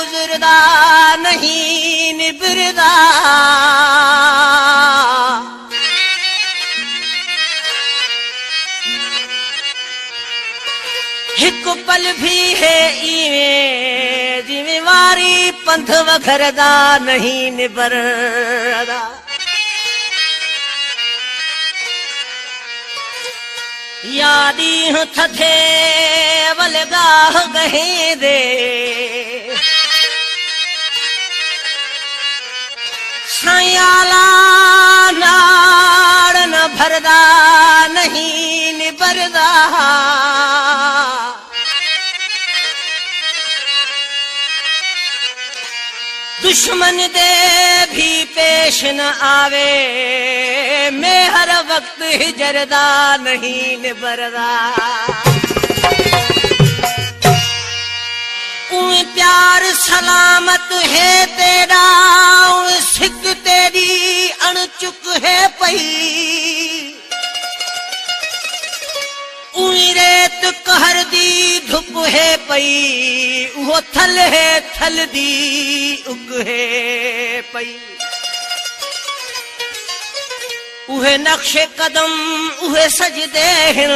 गुजरदा नहीं निबरदा एक पल भी है इवें जिम्मेवारी पंथ वघरदा नहीं निबरदा यादी थथे वलगाह गहे दे सयाला नाड़ न भरदा नहीं निबरदा दुश्मन दे भी पेश न आवे मैं हर वक्त हिजरदा नहीं निबरदा प्यार सलामत है तेरा सिक तेरी अणचुक है पई रेत कहर दी धुप है पई वो थल है थल दी उग है पई उहे नक्शे कदम उहे सजदे हैं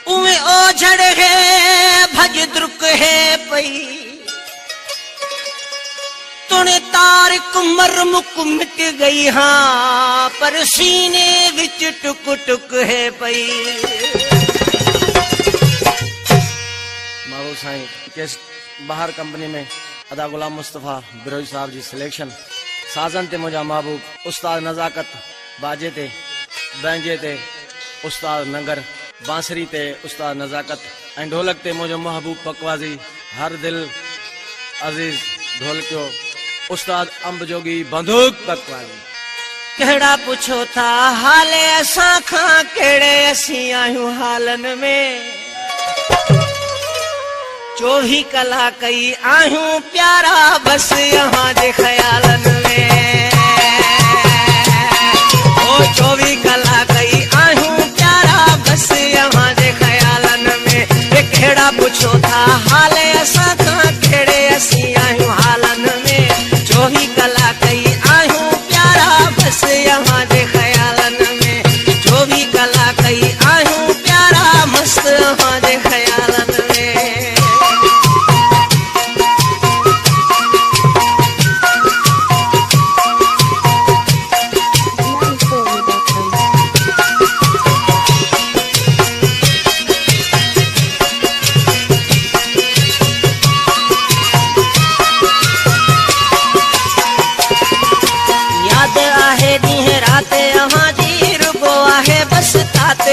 उहे ओझड़ है भज द्रुक है पई तुने तारिक मरमुक मिट गई हाँ पर सीने विच टुक टुक है पई मारो साईं केस बाहर कंपनी में अदा गुलाम मुस्तफा बिरोई साहब जी सिलेक्शन साजन ते मुझा महबूब उस्ताद नजाकत बाजे ते बैंजे ते उस्ताद नगर बांसुरी ते उस्ताद नजाकत ऐं ढोलक ते मुझो महबूब पकवाजी हर दिल अजीज ढोलकियो उस्ताद अंब जोगी बंदूक पकवाजी केड़ा पुछो था हाले असां खां केड़े असीं आहियूं हालन में 24 कला कई आहियूं प्यारा बस यहाँ जे ख्यालन में 24 कला कई आहियूं प्यारा बस यहाँ जे ख्यालन में केड़ा पुछो था हाले असां खां केड़े असीं आहियूं हालन में 24 कला कई आहियूं प्यारा बस यहाँ जे ख्यालन में 24 कला कई आहियूं प्यारा मस्त यहाँ जे ख्यालन में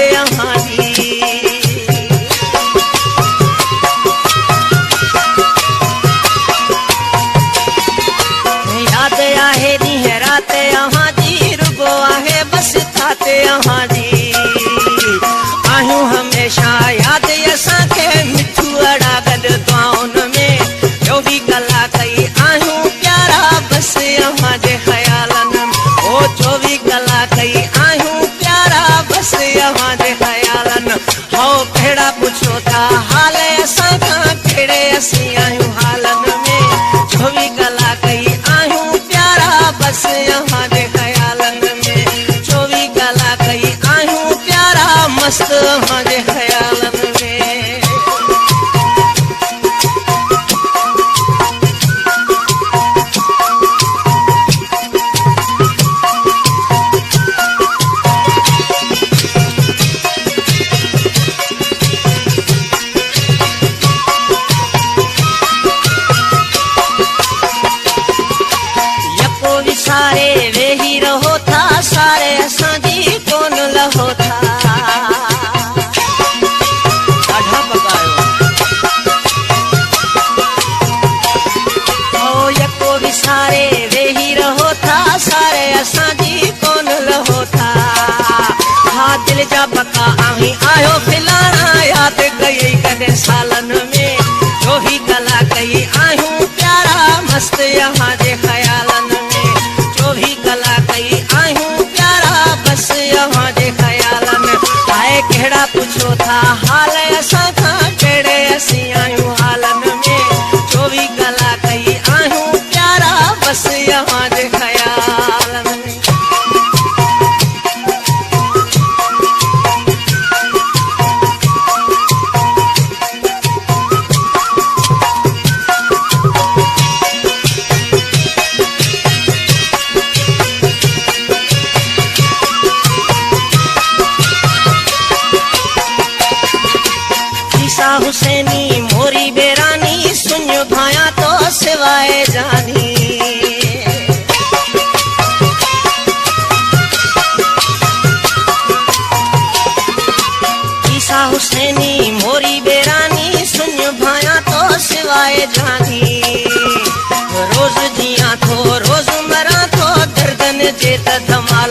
यहाँ जी याद आहे ॾींहं राति यहाँ जी रुगो आहे बस थाते यहाँ जी आहियूं हमेशा याद असांखे मिठू अड़ा गॾु दुआउनि में 24 कला कई आहियूं प्यारा बस यहाँ जे ख्यालनि में 24 कला कई आहियूं प्यारा बस यहाँ जे ख्यालन हो केड़ा पुछो था हाले असां खां केड़े असीं आहियूं हालन में 24 कला कई आहियूं प्यारा बस यहाँ जे ख्यालन में 24 कला कई आहियूं प्यारा मस्त यहाँ जे ख्यालन में सारे वेही रहो था सारे असांजी कोन लहो था ॾाढा पकायो ओ यको भी सारे वेही रहो था सारे असांजी कोन लहो था हा दिल जा बका आहीं आयो फिलाना याद कई कॾहिं सालन में 24 कला कई आहियूं प्यारा मस्त यहाँ जे ख्यालन में 24 कला कई आहियूं प्यारा बस यहाँ जे ख्यालन में आए केड़ा पुछो था हाल असां खां केड़े असीं आहियूं हालन में जानी रोज जिया थो रोज मरा थो दर्दन जे त धमा